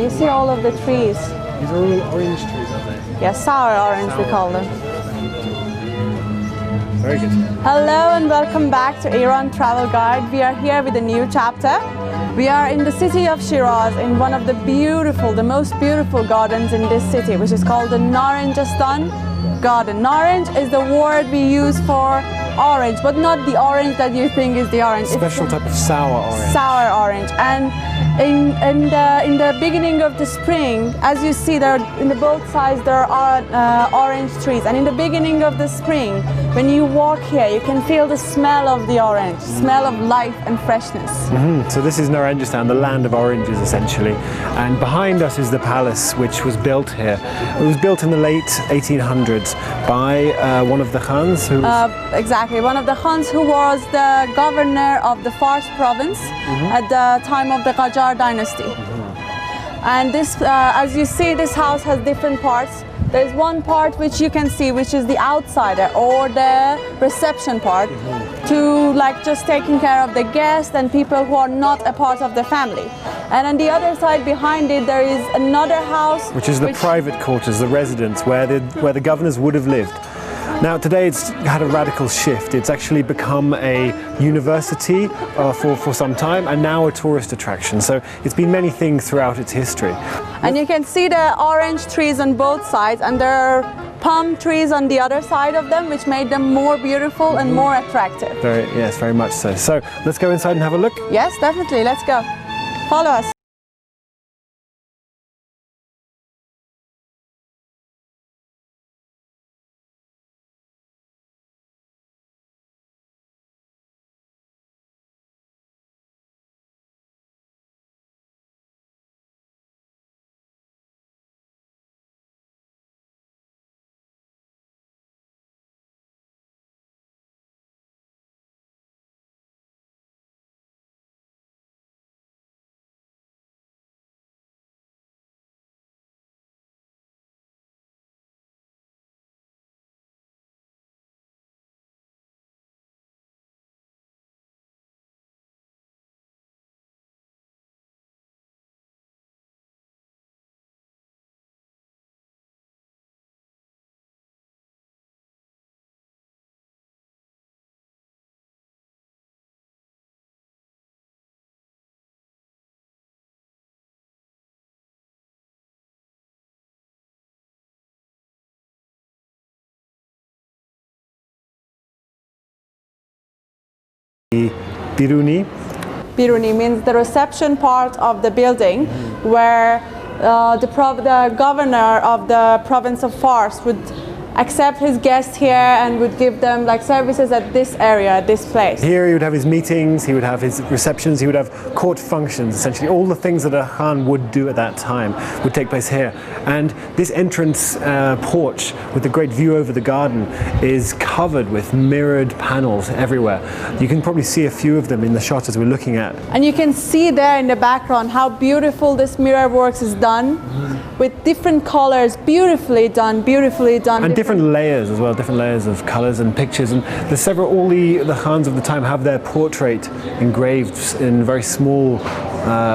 you see all of the trees. These are all orange trees, aren't they? Yeah, sour orange we call them. Very good. Hello and welcome back to Iran Travel Guide. We are here with a new chapter. We are in the city of Shiraz in one of the most beautiful gardens in this city, which is called the Narenjestan garden. Naranj is the word we use for orange, but not the orange that you think is the orange. Special type of sour orange. Sour orange. And in the beginning of the spring, as you see there in the both sides there are orange trees, and in the beginning of the spring when you walk here you can feel the smell of the orange, smell of life and freshness. So this is Narenjestan, the land of oranges essentially, and behind us is the palace which was built here. It was built in the late 1800s by one of the Khans who was exactly, one of the Khans who was the governor of the Fars province at the time of the Qajar dynasty. And this, as you see, this house has different parts. There's one part which you can see, which is the outsider or the reception part, to like just taking care of the guests and people who are not a part of the family. And on the other side behind it there is another house, which is the private quarters, the residence where the governors would have lived. Now today it's had a radical shift. It's actually become a university for some time, and now a tourist attraction. So it's been many things throughout its history. And you can see the orange trees on both sides, and there are palm trees on the other side of them, which made them more beautiful and more attractive. Yes, very much so. So let's go inside and have a look. Yes, definitely. Let's go. Follow us. Biruni. Biruni means the reception part of the building, where the governor of the province of Fars would accept his guests here and would give them like services at this area, at this place. Here he would have his meetings, he would have his receptions, he would have court functions. Essentially all the things that a Khan would do at that time would take place here. And this entrance porch with the great view over the garden is covered with mirrored panels everywhere. You can probably see a few of them in the shot as we're looking at. And you can see there in the background how beautiful this mirror works is done, with different colors, beautifully done, beautifully done. And different layers as well, different layers of colors and pictures. And there's several, all the Khans of the time have their portrait engraved in very small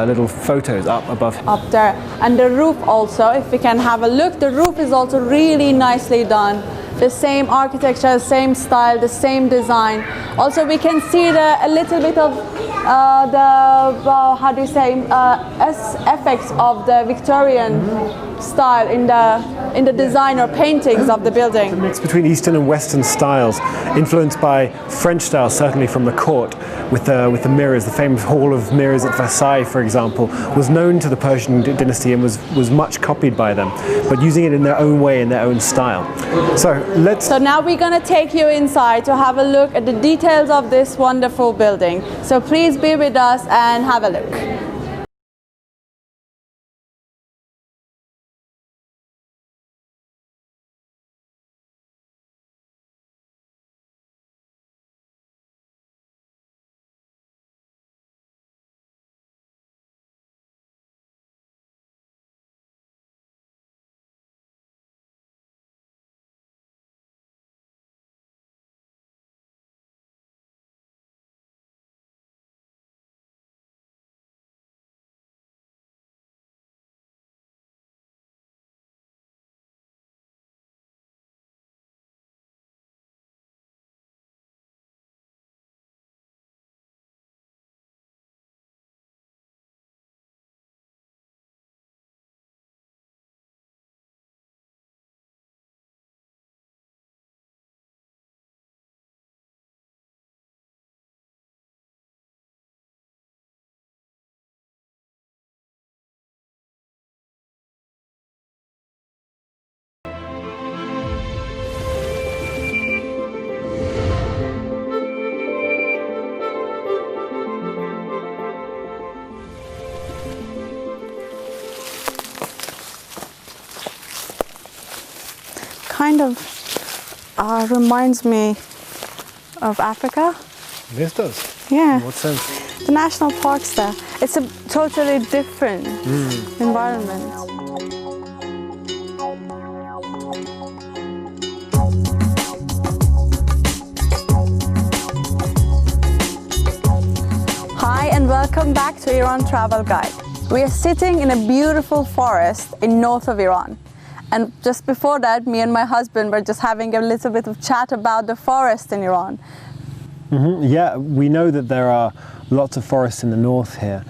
little photos up above. Up there. And the roof also, if we can have a look, the roof is also really nicely done. The same architecture, same style, the same design. Also we can see a little bit of effects of the Victorian style in the design or paintings of the building. It's a mix between Eastern and Western styles, influenced by French style, certainly from the court, with the mirrors. The famous Hall of Mirrors at Versailles, for example, was known to the Persian dynasty and was much copied by them, but using it in their own way, in their own style. So now we're going to take you inside to have a look at the details of this wonderful building. So please be with us and have a look. kind of reminds me of Africa. This does? Yeah. In what sense? The national parks there. It's a totally different environment. Hi and welcome back to Iran Travel Guide. We are sitting in a beautiful forest in north of Iran. And just before that, me and my husband were just having a little bit of chat about the forest in Iran. Yeah, we know that there are lots of forests in the north here.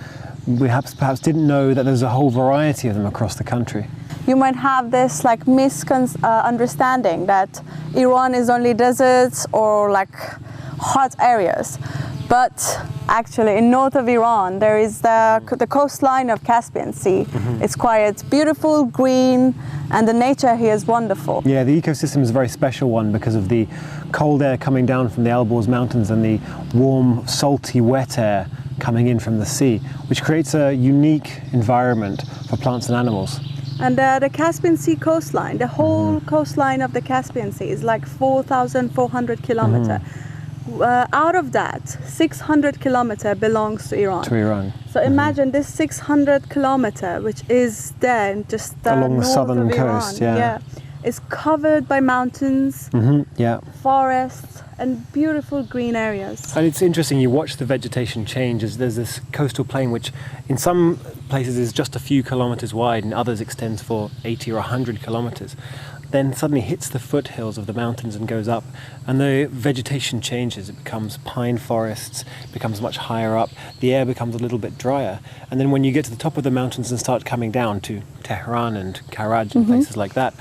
We perhaps didn't know that there's a whole variety of them across the country. You might have this like misunderstanding that Iran is only deserts or like hot areas. But actually in north of Iran there is the coastline of Caspian Sea. It's quite beautiful, green, and the nature here is wonderful. Yeah, the ecosystem is a very special one because of the cold air coming down from the Alborz Mountains and the warm, salty, wet air coming in from the sea, which creates a unique environment for plants and animals. And the Caspian Sea coastline, the whole coastline of the Caspian Sea is like 4,400 kilometers. Out of that, 600 kilometers belongs to Iran. To Iran. So imagine this 600 kilometers, which is there in just along the north southern of coast, Iran, yeah. is covered by mountains, Yeah. forests, and beautiful green areas. And it's interesting, you watch the vegetation change as there's this coastal plain which in some places is just a few kilometers wide and others extends for 80 or 100 kilometers. Then suddenly hits the foothills of the mountains and goes up, and the vegetation changes. It becomes pine forests, it becomes much higher up, the air becomes a little bit drier, and then when you get to the top of the mountains and start coming down to Tehran and Karaj and places like that,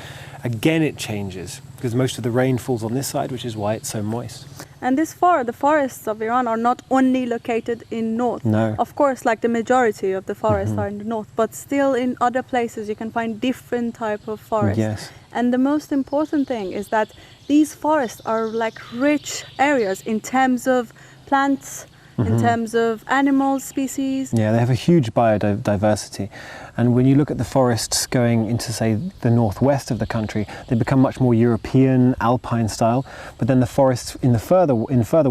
again it changes, because most of the rain falls on this side, which is why it's so moist. And the forests of Iran are not only located in north. No. Of course, like the majority of the forests are in the north, but still in other places you can find different type of forests. Yes. And the most important thing is that these forests are like rich areas in terms of plants, in terms of animal species. Yeah, they have a huge biodiversity. And when you look at the forests going into, say, the northwest of the country, they become much more European, alpine style. But then the forests in further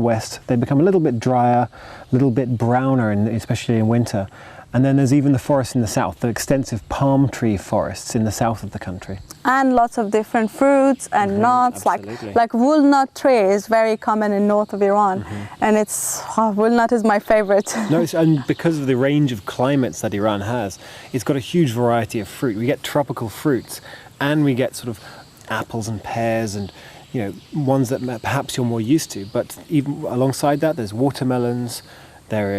west, they become a little bit drier, a little bit browner, especially in winter. And then there's even the forests in the south, the extensive palm tree forests in the south of the country. And lots of different fruits and nuts, like walnut tree is very common in north of Iran. And walnut is my favorite. No, and because of the range of climates that Iran has, it's got a huge variety of fruit. We get tropical fruits, and we get sort of apples and pears and ones that perhaps you're more used to. But even alongside that, there's watermelons. There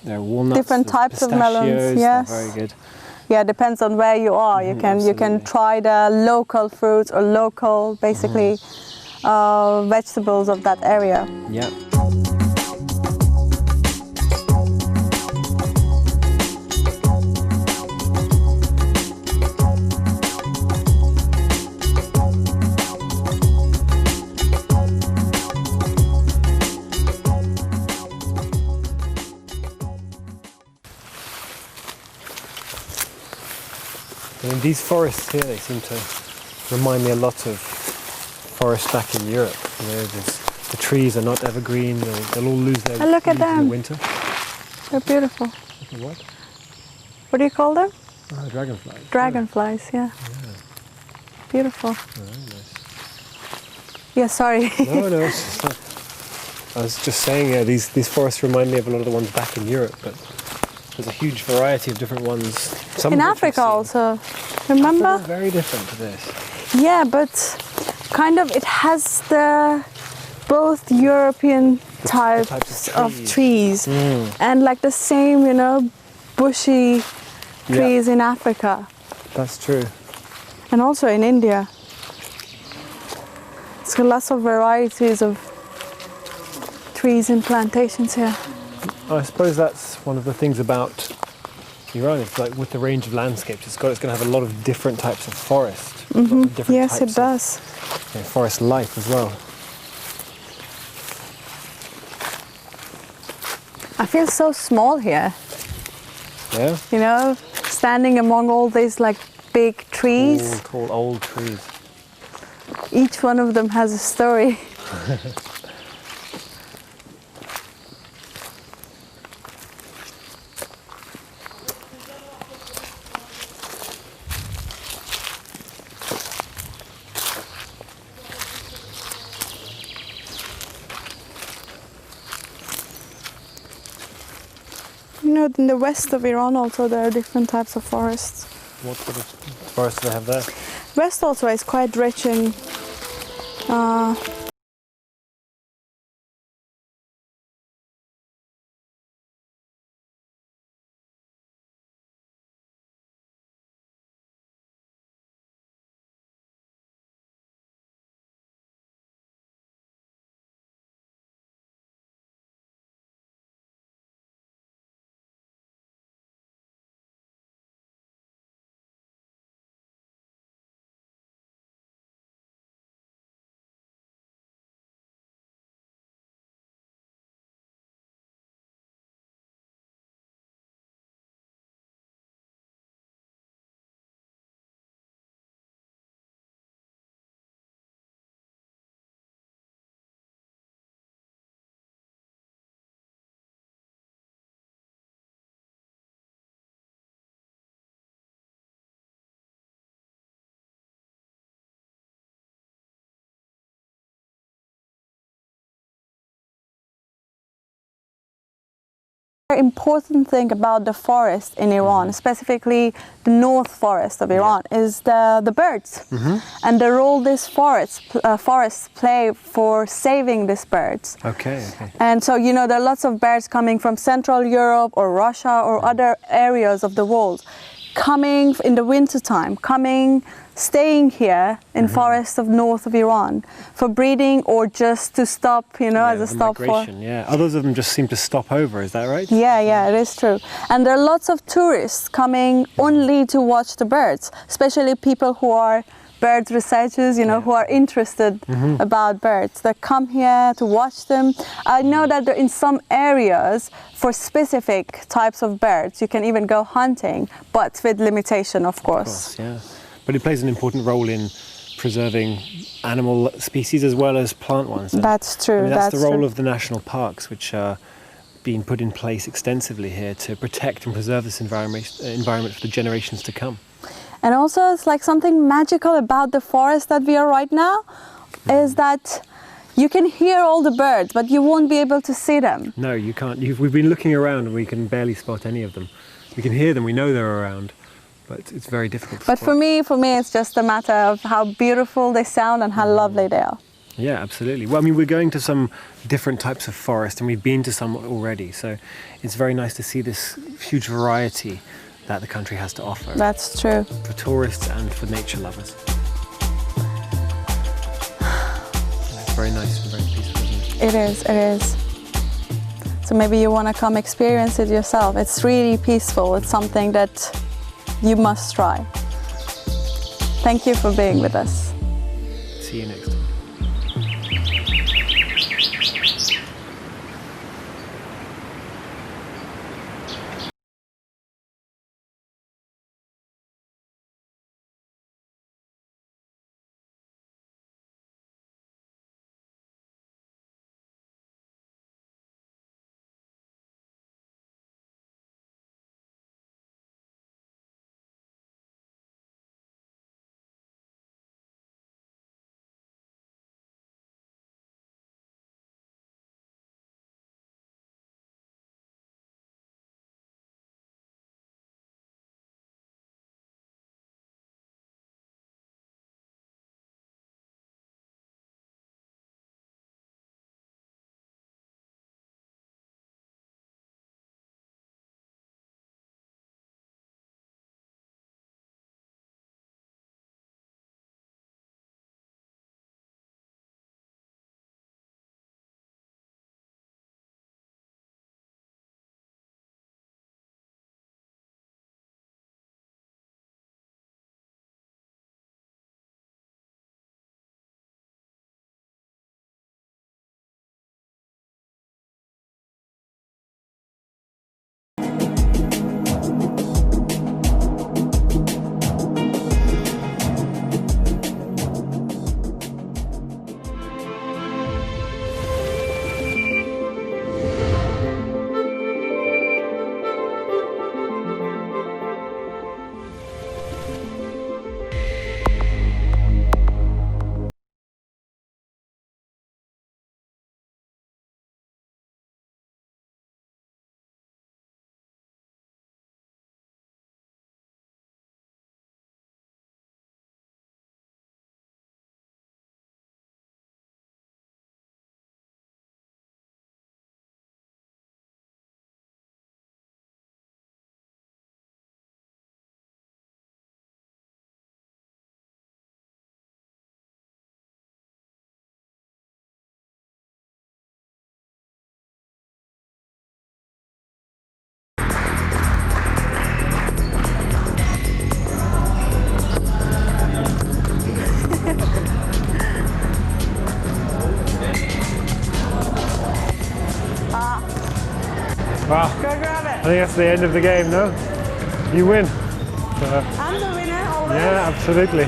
are walnuts, different types of melons. Yes, very good. Yeah, depends on where you are. You can try the local fruits or local, basically, vegetables of that area. Yeah. And these forests here, they seem to remind me a lot of forests back in Europe. The trees are not evergreen; they'll all lose their leaves in the winter. They're beautiful. Look at what? What do you call them? Dragonflies. Dragonflies, yeah. Beautiful. Very nice. Yeah, sorry. No, it's just, I was just saying these forests remind me of a lot of the ones back in Europe, but there's a huge variety of different ones. Some in Africa also, remember? Very different to this. Yeah, but kind of it has both European types of trees and like the same, bushy trees in Africa. That's true. And also in India. It's got lots of varieties of trees and plantations here. I suppose that's one of the things about Iran. It's like with the range of landscapes, it's going to have a lot of different types of forest. Yes, it does. Forest life as well. I feel so small here. Yeah? Standing among all these like big trees. Tall, old trees. each one of them has a story. You know, in the west of Iran also there are different types of forests. What sort of forests do they have there? West also is quite rich in important thing about the forest in Iran, specifically the North Forest of Iran, is the birds and the role these forests play for saving these birds. Okay. And so, you know, there are lots of birds coming from Central Europe or Russia or other areas of the world, coming in the winter time, staying here in forests of north of Iran for breeding or just to stop, you know, as a stop for. Yeah, others of them just seem to stop over. Is that right? Yeah, it is true. And there are lots of tourists coming only to watch the birds, especially people who are bird researchers, you know, who are interested about birds. They come here to watch them. I know that in some areas for specific types of birds, you can even go hunting, but with limitation, of course. Of course, yeah. But it plays an important role in preserving animal species as well as plant ones. That's true. I mean, that's the role of the national parks, which are being put in place extensively here to protect and preserve this environment for the generations to come. And also, it's like something magical about the forest that we are right now, is that you can hear all the birds, but you won't be able to see them. No, you can't. We've been looking around and we can barely spot any of them. We can hear them, we know they're around, but it's very difficult to But spot. for me, it's just a matter of how beautiful they sound and how lovely they are. Yeah, absolutely. Well, I mean, we're going to some different types of forest and we've been to some already, so it's very nice to see this huge variety that the country has to offer. That's true. For tourists and for nature lovers. It's very nice and very peaceful, isn't it? It is. So maybe you want to come experience it yourself. It's really peaceful. It's something that you must try. Thank you for being with us. See you next time. think that's the end of the game, no? You win. I'm the winner always. Yeah, absolutely.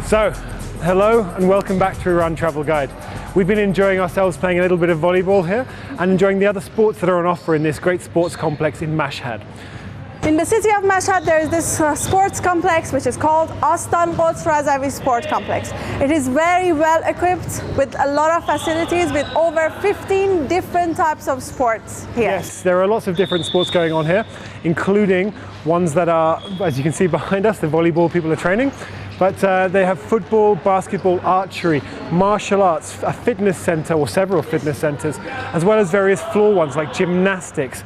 So, hello and welcome back to Iran Travel Guide. We've been enjoying ourselves playing a little bit of volleyball here and enjoying the other sports that are on offer in this great sports complex in Mashhad. In the city of Mashhad, there is this sports complex which is called Astan Quds Razavi Sport Complex. It is very well equipped with a lot of facilities with over 15 different types of sports here. Yes, there are lots of different sports going on here, including ones that are, as you can see behind us, the volleyball people are training. But they have football, basketball, archery, martial arts, a fitness center or several fitness centers, as well as various floor ones like gymnastics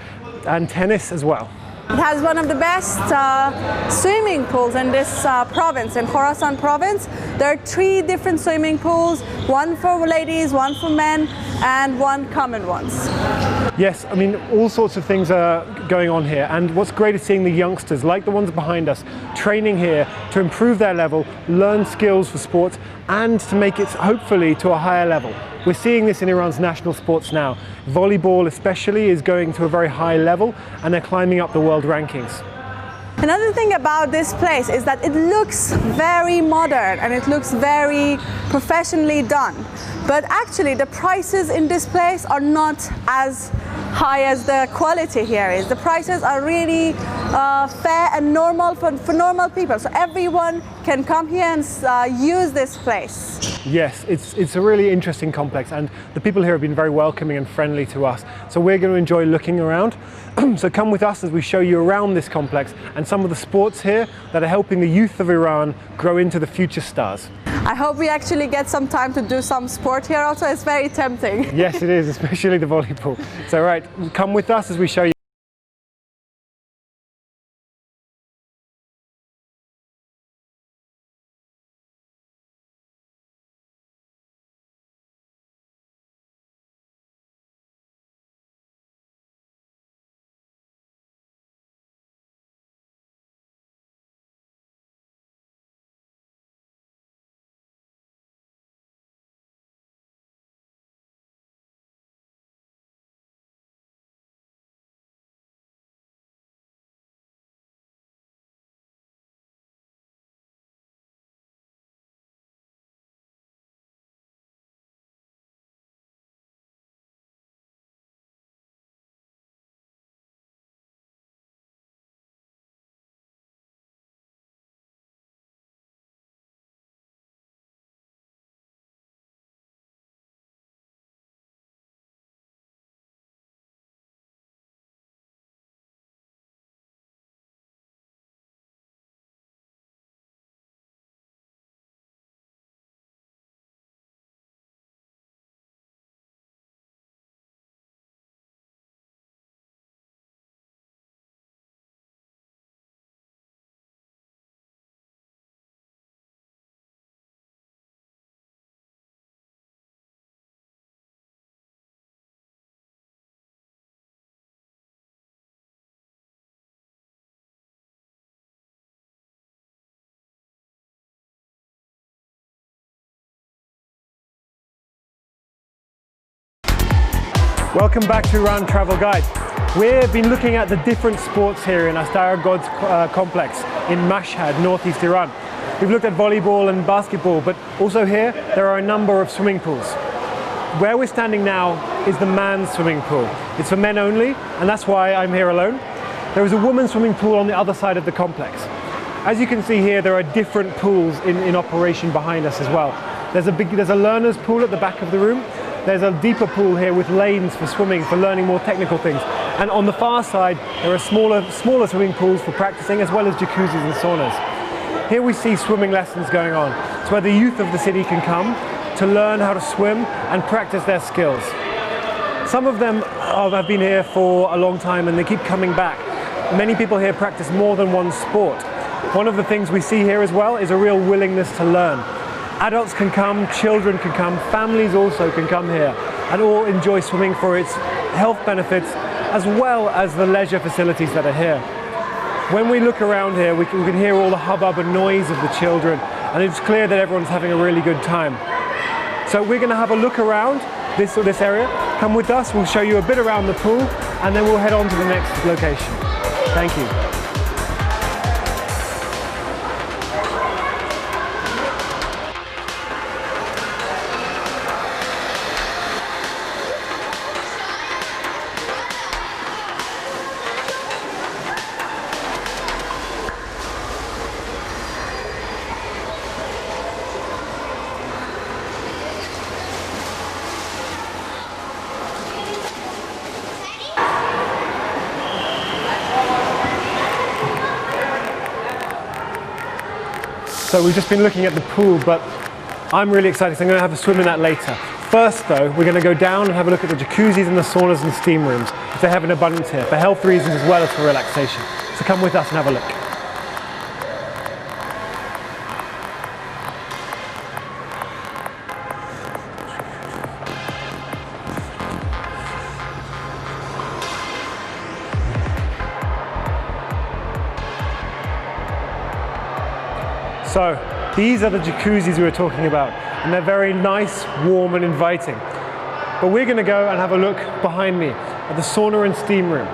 and tennis as well. It has one of the best swimming pools in this province, in Khorasan province. There are 3 different swimming pools, one for ladies, one for men, and one common ones. Yes, I mean, all sorts of things are going on here, and what's great is seeing the youngsters, like the ones behind us, training here to improve their level, learn skills for sports, and to make it, hopefully, to a higher level. We're seeing this in Iran's national sports now. Volleyball especially is going to a very high level, and they're climbing up the world rankings. Another thing about this place is that it looks very modern and it looks very professionally done. But actually the prices in this place are not as high as the quality here is. The prices are really fair and normal for normal people. So everyone can come here and use this place. Yes, it's a really interesting complex, and the people here have been very welcoming and friendly to us. So we're going to enjoy looking around. So come with us as we show you around this complex and some of the sports here that are helping the youth of Iran grow into the future stars. I hope we actually get some time to do some sport here also. It's very tempting. Yes, it is, especially the volleyball. So right, come with us as we show you. Welcome back to Iran Travel Guide. We've been looking at the different sports here in Astan Quds complex in Mashhad, northeast Iran. We've looked at volleyball and basketball, but also here there are a number of swimming pools. Where we're standing now is the man's swimming pool. It's for men only, and that's why I'm here alone. There is a women's swimming pool on the other side of the complex. As you can see here, there are different pools in operation behind us as well. There's a learner's pool at the back of the room. There's a deeper pool here with lanes for swimming, for learning more technical things. And on the far side, there are smaller swimming pools for practicing, as well as jacuzzis and saunas. Here we see swimming lessons going on. It's where the youth of the city can come to learn how to swim and practice their skills. Some of them have been here for a long time and they keep coming back. Many people here practice more than one sport. One of the things we see here as well is a real willingness to learn. Adults can come, children can come, families also can come here and all enjoy swimming for its health benefits as well as the leisure facilities that are here. When we look around here, we can hear all the hubbub and noise of the children, and it's clear that everyone's having a really good time. So we're going to have a look around this area. Come with us, we'll show you a bit around the pool and then we'll head on to the next location. Thank you. So we've just been looking at the pool, but I'm really excited, so I'm going to have a swim in that later. First though, we're going to go down and have a look at the jacuzzis and the saunas and steam rooms, which they have in abundance here, for health reasons as well as for relaxation. So come with us and have a look. So these are the jacuzzis we were talking about, and they're very nice, warm and inviting. But we're going to go and have a look behind me at the sauna and steam room.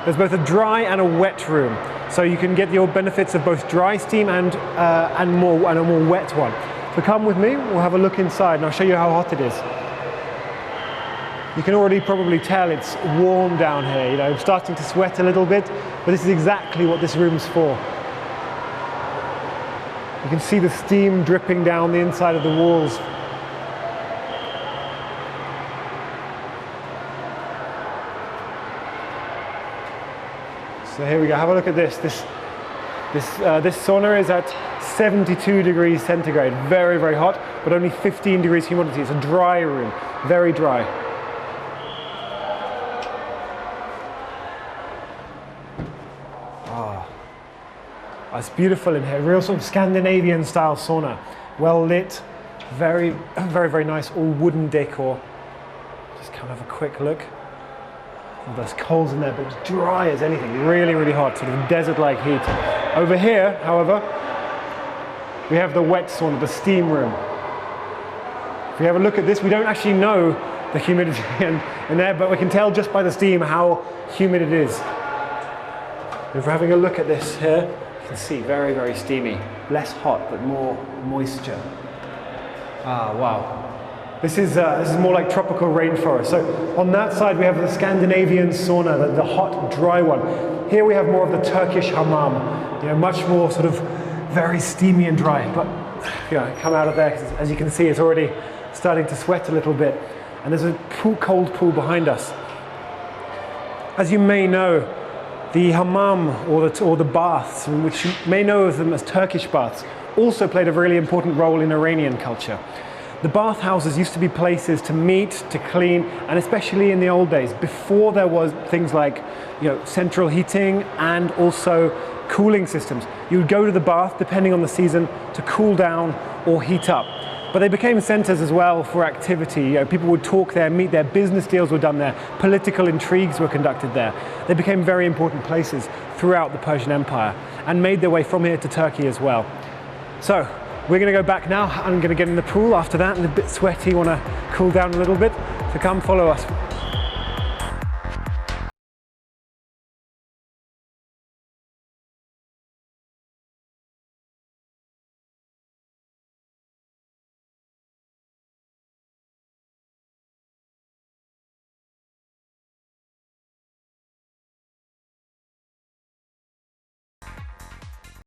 There's both a dry and a wet room, so you can get your benefits of both dry steam and a more wet one. So come with me, we'll have a look inside and I'll show you how hot it is. You can already probably tell it's warm down here, you know, I'm starting to sweat a little bit, but this is exactly what this room's for. You can see the steam dripping down the inside of the walls. So here we go, have a look at this. This sauna is at 72 degrees centigrade, very, very hot, but only 15 degrees humidity. It's a dry room, very dry. It's beautiful in here, real sort of Scandinavian style sauna. Well lit, very, very, very nice, all wooden decor. Just come have a quick look. Oh, there's coals in there, but it's dry as anything, really, really hot, sort of desert-like heat. Over here, however, we have the wet sauna, the steam room. If we have a look at this, we don't actually know the humidity in there, but we can tell just by the steam how humid it is. If we're having a look at this here, you can see very, very steamy. Less hot, but more moisture. Ah, wow. This is more like tropical rainforest. So on that side we have the Scandinavian sauna, the hot, dry one. Here we have more of the Turkish hammam, you know, much more sort of very steamy and dry. But you know, come out of there, as you can see, it's already starting to sweat a little bit. And there's a cold pool behind us. As you may know, the hammam, or the baths, which you may know of them as Turkish baths, also played a really important role in Iranian culture. The bathhouses used to be places to meet, to clean, and especially in the old days, before there was things like, you know, central heating and also cooling systems. You would go to the bath, depending on the season, to cool down or heat up. But they became centers as well for activity. You know, people would talk there, meet there, business deals were done there, political intrigues were conducted there. They became very important places throughout the Persian Empire and made their way from here to Turkey as well. So we're going to go back now. I'm going to get in the pool after that, and a bit sweaty, want to cool down a little bit. So come follow us.